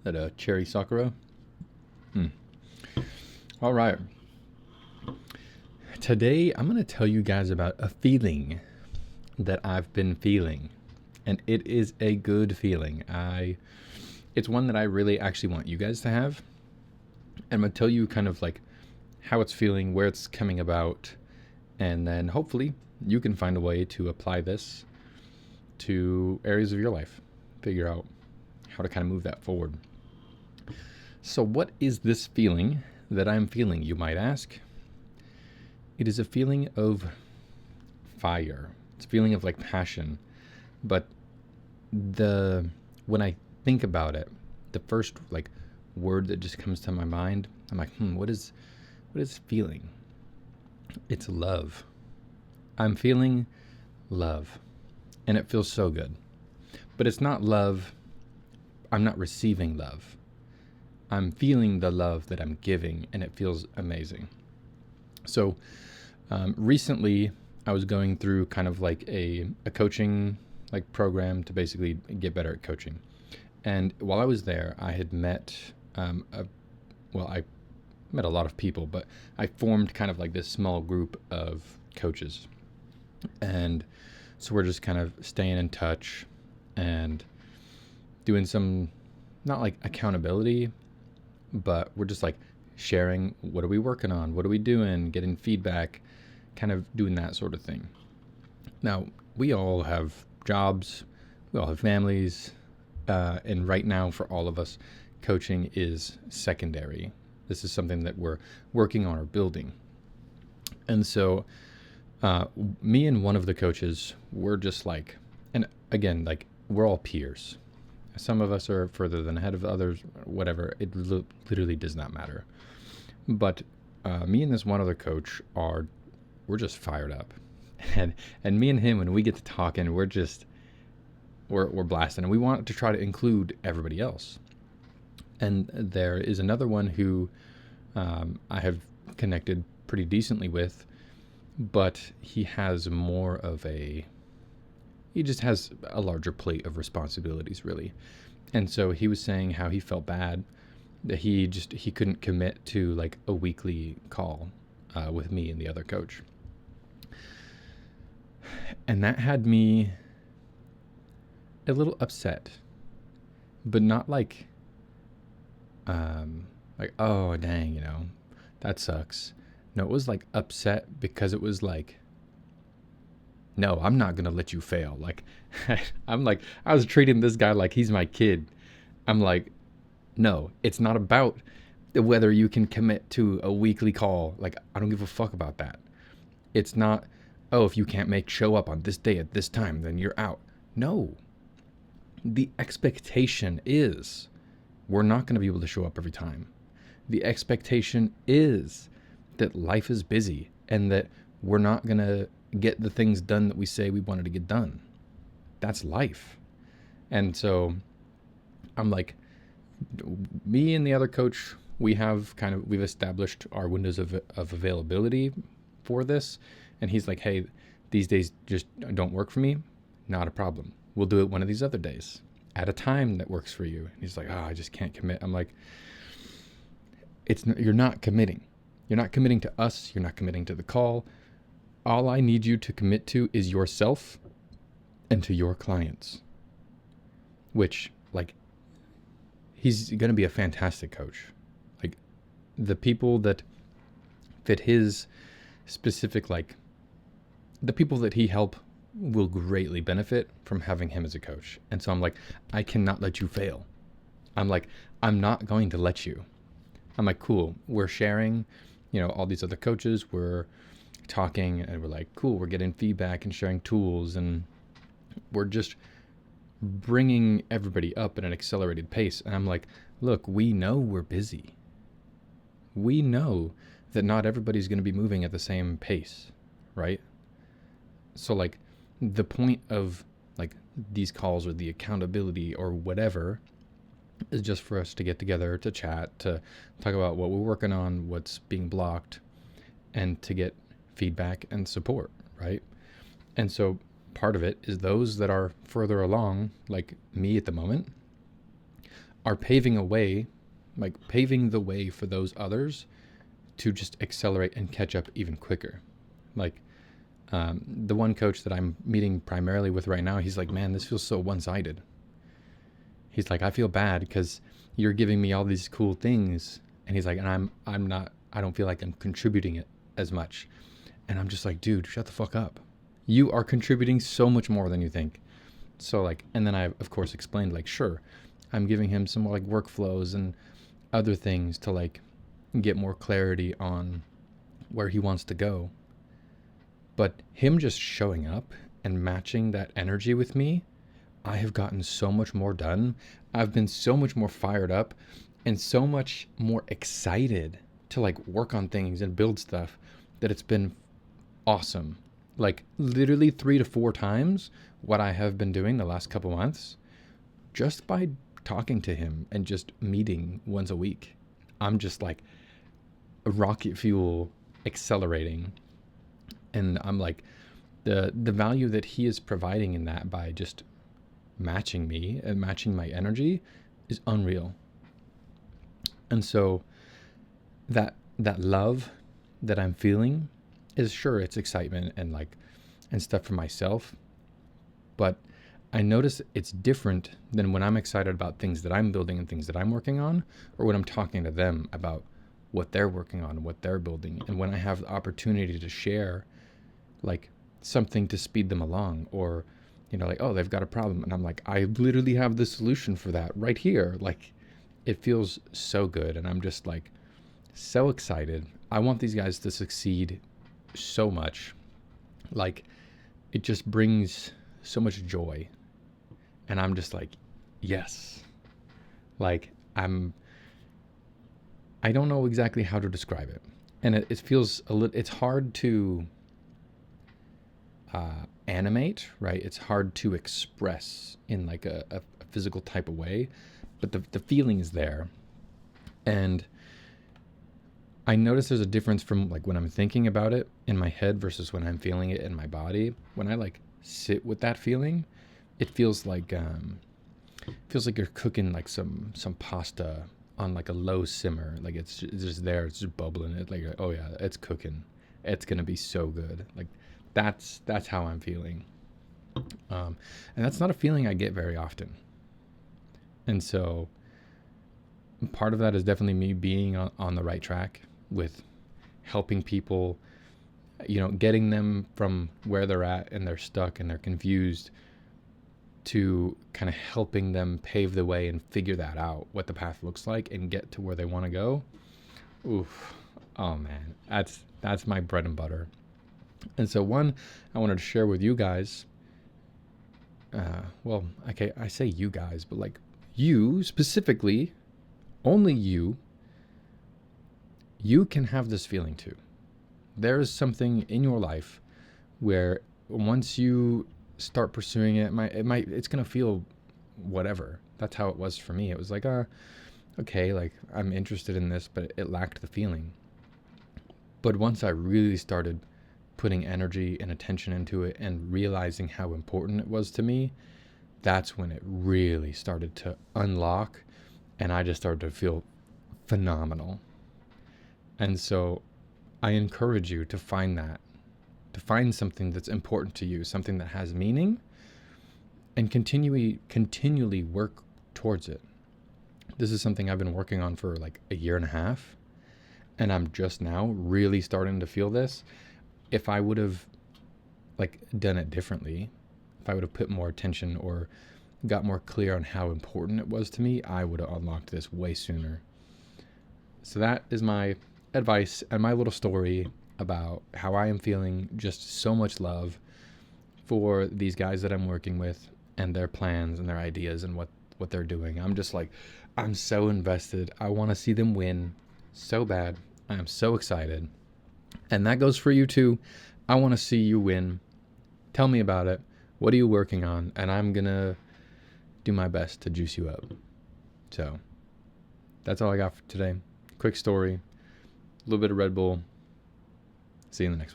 That a cherry Sakura? Hmm. All right. Today I'm going to tell you guys about a feeling that I've been feeling. And it is a good feeling. It's one that I really actually want you guys to have. And I'm going to tell you kind of like how it's feeling, where it's coming about, and then hopefully you can find a way to apply this to areas of your life. Figure out how to kind of move that forward. So, what is this feeling that I'm feeling, you might ask? It is a feeling of fire. It's a feeling of like passion. But when I think about it, the first like word that just comes to my mind, I'm like, what is feeling? It's love. I'm feeling love. And it feels so good. But it's not love. I'm not receiving love. I'm feeling the love that I'm giving, and it feels amazing. So recently, I was going through kind of like a coaching like program to basically get better at coaching. And while I was there, I had met, I met a lot of people, but I formed kind of like this small group of coaches. And so we're just kind of staying in touch and doing some, not like accountability, but we're just like sharing what are we working on, what are we doing, getting feedback, kind of doing that sort of thing. Now, we all have jobs, we all have families, and right now for all of us, coaching is secondary. This is something that we're working on or building. And so me and one of the coaches, we're just like, and again, like we're all peers. Some of us are further than ahead of others, whatever. It literally does not matter. But me and this one other coach we're just fired up. And me and him, when we get to talking, we're blasting. And we want to try to include everybody else. And there is another one who I have connected pretty decently with, but he has he just has a larger plate of responsibilities, really. And so he was saying how he felt bad that he couldn't commit to like a weekly call with me and the other coach. And that had me a little upset, but not like oh dang, that sucks. No, it was like upset because it was like, no, I'm not gonna let you fail. Like I was treating this guy like he's my kid. I'm like, no, it's not about whether you can commit to a weekly call. Like, I don't give a fuck about that. It's not, oh, if you can't show up on this day at this time, then you're out. No. The expectation is we're not going to be able to show up every time. The expectation is that life is busy and that we're not going to get the things done that we say we wanted to get done. That's life. And so I'm like, me and the other coach, we've established our windows of availability for this. And he's like, hey, these days just don't work for me. Not a problem. We'll do it one of these other days at a time that works for you. And he's like, I just can't commit. I'm like, you're not committing. You're not committing to us. You're not committing to the call. All I need you to commit to is yourself and to your clients, which, like, he's going to be a fantastic coach. Like, the people that fit his specific, like, the people that he help will greatly benefit from having him as a coach. And so I'm like, I cannot let you fail. I'm like, I'm not going to let you. I'm like, cool. We're sharing, all these other coaches. We're talking and we're like, cool. We're getting feedback and sharing tools, and we're just bringing everybody up at an accelerated pace. And I'm like, look, we know we're busy. We know that not everybody's going to be moving at the same pace, right? So like the point of like these calls or the accountability or whatever is just for us to get together, to chat, to talk about what we're working on, what's being blocked, and to get feedback and support, right? And so part of it is those that are further along, like me at the moment, are paving a way, like paving the way for those others to just accelerate and catch up even quicker. Like the one coach that I'm meeting primarily with right now, he's like, man, this feels so one-sided. He's like, I feel bad because you're giving me all these cool things. And he's like, and I don't feel like I'm contributing it as much. And I'm just like, dude, shut the fuck up. You are contributing so much more than you think. So like, and then I of course explained like, sure, I'm giving him some like workflows and other things to like get more clarity on where he wants to go. But him just showing up and matching that energy with me, I have gotten so much more done. I've been so much more fired up and so much more excited to like work on things and build stuff that it's been awesome. Like literally 3 to 4 times what I have been doing the last couple months just by talking to him and just meeting once a week. I'm just like a rocket fuel accelerating. And I'm like, the value that he is providing in that by just matching me and matching my energy is unreal. And so that love that I'm feeling is, sure, it's excitement and like and stuff for myself, but I notice it's different than when I'm excited about things that I'm building and things that I'm working on, or when I'm talking to them about what they're working on and what they're building, and when I have the opportunity to share like something to speed them along, or like, oh, they've got a problem and I'm like, I literally have the solution for that right here. Like, it feels so good, and I'm just like so excited. I want these guys to succeed so much. Like, it just brings so much joy, and I'm just like, yes. Like, I don't know exactly how to describe it, and it feels a little, it's hard to animate, right? It's hard to express in like a physical type of way, but the feeling is there. And I notice there's a difference from like when I'm thinking about it in my head versus when I'm feeling it in my body. When I like sit with that feeling, it feels like you're cooking like some pasta on like a low simmer. Like it's just there, it's just bubbling. It's like, oh yeah, it's cooking. It's gonna be so good. Like that's how I'm feeling. And that's not a feeling I get very often. And so part of that is definitely me being on the right track with helping people, getting them from where they're at and they're stuck and they're confused to kind of helping them pave the way and figure that out, what the path looks like, and get to where they want to go. Oof. Oh man, that's my bread and butter. And so one, I wanted to share with you guys, well, okay, I say you guys, but like you specifically, only you can have this feeling too. There is something in your life where once you start pursuing it, it's going to feel whatever. That's how it was for me. It was like, okay, like I'm interested in this, but it lacked the feeling. But once I really started putting energy and attention into it and realizing how important it was to me, that's when it really started to unlock, and I just started to feel phenomenal. And so I encourage you to find something that's important to you, something that has meaning, and continually work towards it. This is something I've been working on for like a year and a half, and I'm just now really starting to feel this. If I would have like done it differently, if I would have put more attention or got more clear on how important it was to me, I would have unlocked this way sooner. So that is my advice and my little story about how I am feeling just so much love for these guys that I'm working with and their plans and their ideas and what they're doing. I'm just like, I'm so invested. I want to see them win so bad. I am so excited. And that goes for you too. I want to see you win. Tell me about it. What are you working on? And I'm going to do my best to juice you up. So that's all I got for today. Quick story, a little bit of Red Bull. See you in the next one.